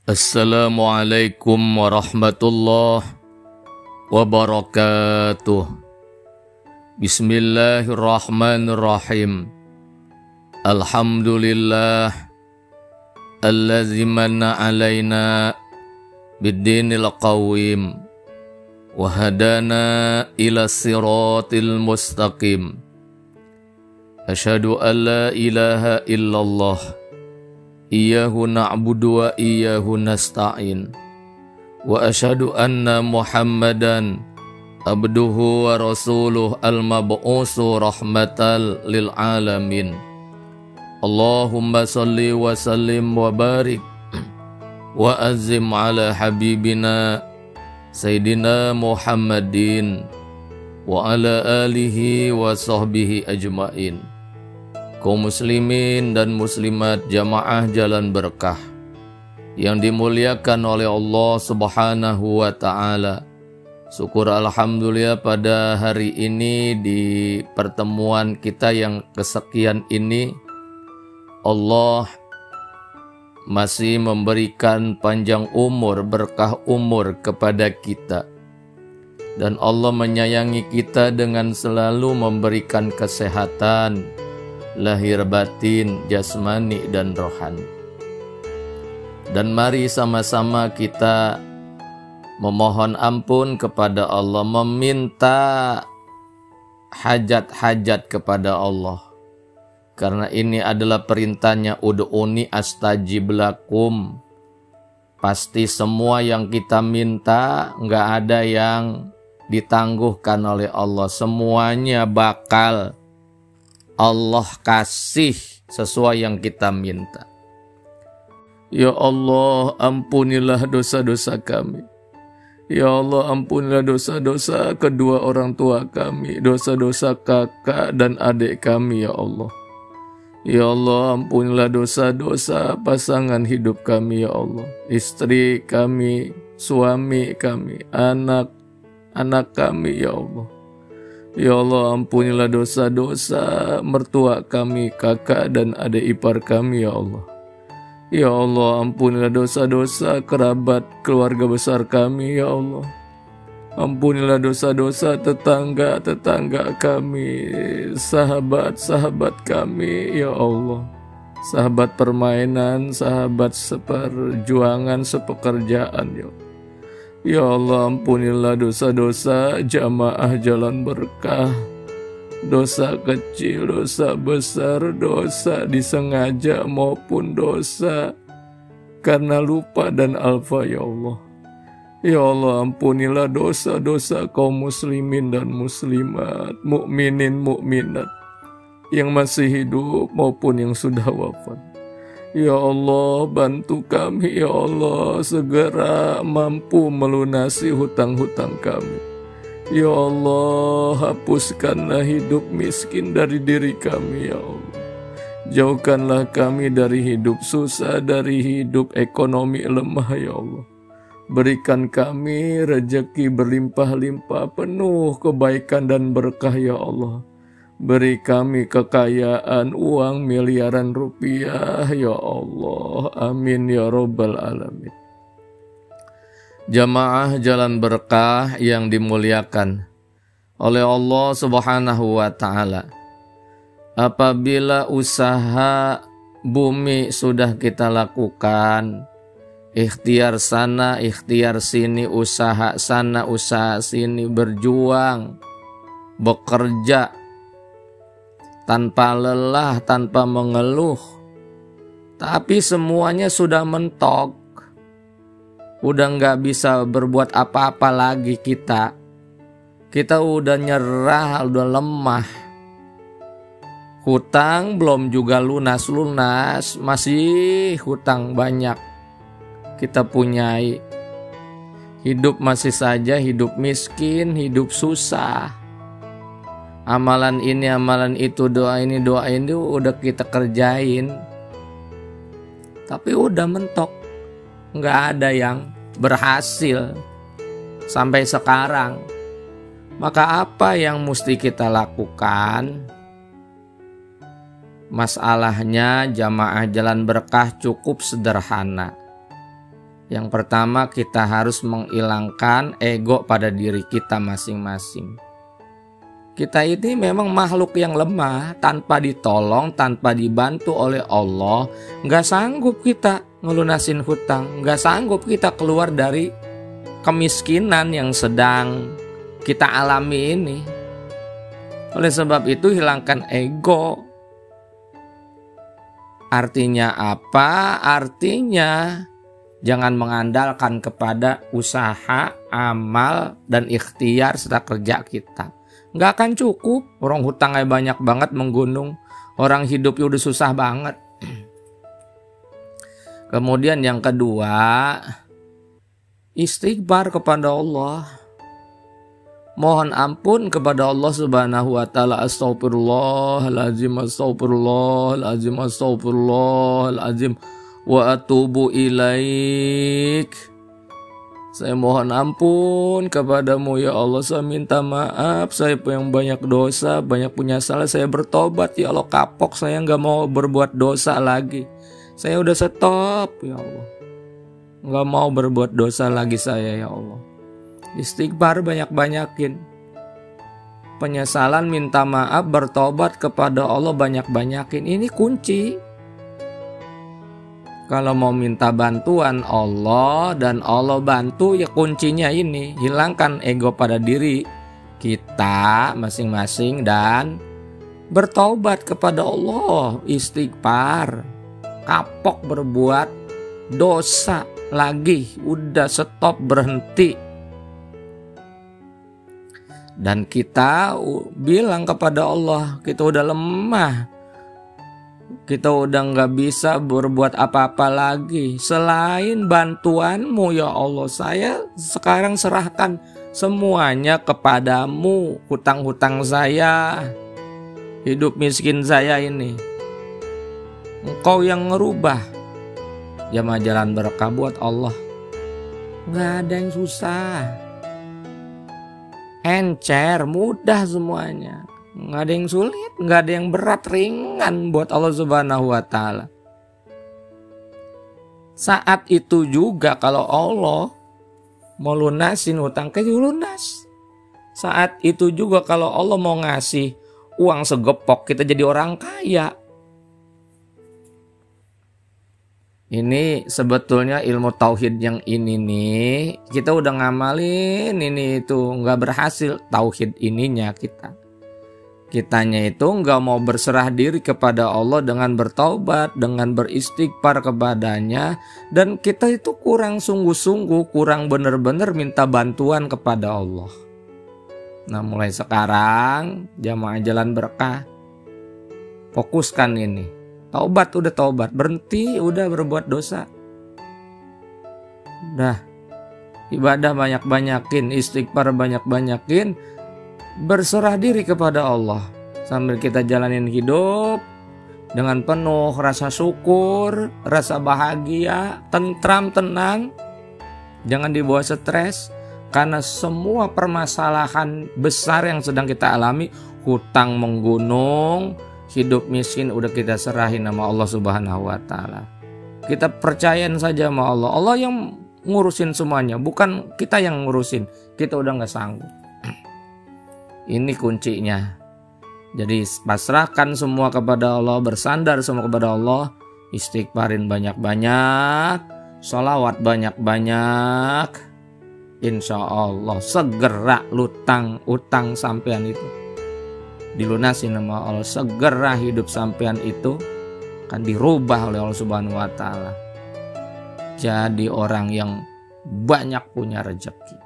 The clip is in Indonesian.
Assalamualaikum warahmatullahi wabarakatuh. Bismillahirrahmanirrahim. Alhamdulillah allazi manna alaina biddinil qawim wa hadana ila siratil mustaqim. Asyhadu an la ilaha illallah iyyahu na'budu wa iyyahu nasta'in wa asyhadu anna Muhammadan abduhu wa rasuluh al-mab'usu rahmatal lil alamin. Allahumma salli wa sallim wa barik wa azim ala habibina Sayyidina Muhammadin wa ala alihi wa sahbihi ajmain. Kaum muslimin dan muslimat jamaah jalan berkah yang dimuliakan oleh Allah Subhanahu wa ta'ala. Syukur alhamdulillah pada hari ini di pertemuan kita yang kesekian ini Allah masih memberikan panjang umur, berkah umur kepada kita. Dan Allah menyayangi kita dengan selalu memberikan kesehatan lahir batin, jasmani dan rohani. Dan mari sama-sama kita memohon ampun kepada Allah, meminta hajat-hajat kepada Allah. Karena ini adalah perintahnya, ud'uni astajib lakum. Pasti semua yang kita minta nggak ada yang ditangguhkan oleh Allah. Semuanya bakal Allah kasih sesuai yang kita minta. Ya Allah, ampunilah dosa-dosa kami. Ya Allah, ampunilah dosa-dosa kedua orang tua kami, dosa-dosa kakak dan adik kami ya Allah. Ya Allah, ampunilah dosa-dosa pasangan hidup kami ya Allah. Istri kami, suami kami, anak kami ya Allah. Ya Allah, ampunilah dosa-dosa mertua kami, kakak dan adik ipar kami ya Allah. Ya Allah, ampunilah dosa-dosa kerabat keluarga besar kami ya Allah. Ampunilah dosa-dosa tetangga-tetangga kami, sahabat-sahabat kami ya Allah. Sahabat permainan, sahabat seperjuangan, sepekerjaan ya Allah. Ya Allah, ampunilah dosa-dosa jamaah jalan berkah. Dosa kecil, dosa besar, dosa disengaja maupun dosa karena lupa dan alfa ya Allah. Ya Allah, ampunilah dosa-dosa kaum muslimin dan muslimat, mukminin mukminat yang masih hidup maupun yang sudah wafat. Ya Allah, bantu kami ya Allah, segera mampu melunasi hutang-hutang kami. Ya Allah, hapuskanlah hidup miskin dari diri kami ya Allah. Jauhkanlah kami dari hidup susah, dari hidup ekonomi lemah ya Allah. Berikan kami rezeki berlimpah-limpah, penuh kebaikan dan berkah ya Allah. Beri kami kekayaan uang miliaran rupiah ya Allah. Amin ya Rabbal Alamin. Jamaah jalan berkah yang dimuliakan oleh Allah Subhanahu wa ta'ala. Apabila usaha bumi sudah kita lakukan, ikhtiar sana, ikhtiar sini, usaha sana, usaha sini, berjuang, bekerja tanpa lelah, tanpa mengeluh. Tapi semuanya sudah mentok. Udah gak bisa berbuat apa-apa lagi kita. Kita udah nyerah, udah lemah. Hutang belum juga lunas-lunas, masih hutang banyak kita punyai. Hidup masih saja hidup miskin, hidup susah. Amalan ini, amalan itu, doa ini udah kita kerjain. Tapi udah mentok. Nggak ada yang berhasil sampai sekarang. Maka apa yang mesti kita lakukan? Masalahnya jamaah jalan berkah cukup sederhana. Yang pertama, kita harus menghilangkan ego pada diri kita masing-masing. Kita ini memang makhluk yang lemah, tanpa ditolong, tanpa dibantu oleh Allah, nggak sanggup kita ngelunasin hutang, nggak sanggup kita keluar dari kemiskinan yang sedang kita alami ini. Oleh sebab itu, hilangkan ego. Artinya apa? Artinya jangan mengandalkan kepada usaha, amal, dan ikhtiar serta kerja kita. Nggak akan cukup. Orang hutangnya banyak banget menggunung. Orang hidupnya udah susah banget. Kemudian yang kedua, istighfar kepada Allah. Mohon ampun kepada Allah Subhanahu wa taala. Astaghfirullahalazim, astaghfirullahalazim, astaghfirullahalazim wa atubu ilaik. Saya mohon ampun kepadamu ya Allah. Saya minta maaf, saya yang banyak dosa, banyak punya salah. Saya bertobat ya Allah, kapok saya nggak mau berbuat dosa lagi. Saya udah stop ya Allah, nggak mau berbuat dosa lagi saya ya Allah. Istighfar banyak-banyakin. Penyesalan, minta maaf, bertobat kepada Allah banyak-banyakin. Ini kunci. Kalau mau minta bantuan Allah dan Allah bantu, ya kuncinya ini. Hilangkan ego pada diri kita masing-masing dan bertobat kepada Allah. Istighfar. Kapok berbuat dosa lagi. Udah stop, berhenti. Dan kita bilang kepada Allah, kita udah lemah, kita udah gak bisa berbuat apa-apa lagi selain bantuanmu ya Allah. Saya sekarang serahkan semuanya kepadamu. Hutang-hutang saya, hidup miskin saya ini, Engkau yang ngerubah. Jamaah Jalan Berkah buat Allah gak ada yang susah, encer, mudah semuanya. Nggak ada yang sulit, nggak ada yang berat, ringan buat Allah Subhanahu wa taala. Saat itu juga kalau Allah mau lunasin hutang, kayak lunas. Saat itu juga kalau Allah mau ngasih uang segepok, kita jadi orang kaya. Ini sebetulnya ilmu tauhid yang ini nih, kita udah ngamalin ini itu, nggak berhasil tauhid ininya kita. Kitanya itu nggak mau berserah diri kepada Allah dengan bertaubat, dengan beristighfar kepadanya. Dan kita itu kurang sungguh-sungguh, kurang benar-benar minta bantuan kepada Allah. Nah mulai sekarang jamaah Jalan Berkah, fokuskan ini. Taubat udah taubat, berhenti udah berbuat dosa. Udah, ibadah banyak-banyakin, istighfar banyak-banyakin, berserah diri kepada Allah. Sambil kita jalanin hidup dengan penuh rasa syukur, rasa bahagia, tentram, tenang. Jangan dibawa stres, karena semua permasalahan besar yang sedang kita alami, hutang menggunung, hidup miskin, udah kita serahin sama Allah Subhanahu wa taala. Kita percayain saja sama Allah. Allah yang ngurusin semuanya, bukan kita yang ngurusin. Kita udah gak sanggup. Ini kuncinya. Jadi pasrahkan semua kepada Allah, bersandar semua kepada Allah, istighfarin banyak-banyak, sholawat banyak-banyak. Insya Allah segera utang sampean itu dilunasi nama Allah. Segera hidup sampean itu akan dirubah oleh Allah Subhanahu wa taala. Jadi orang yang banyak punya rezeki.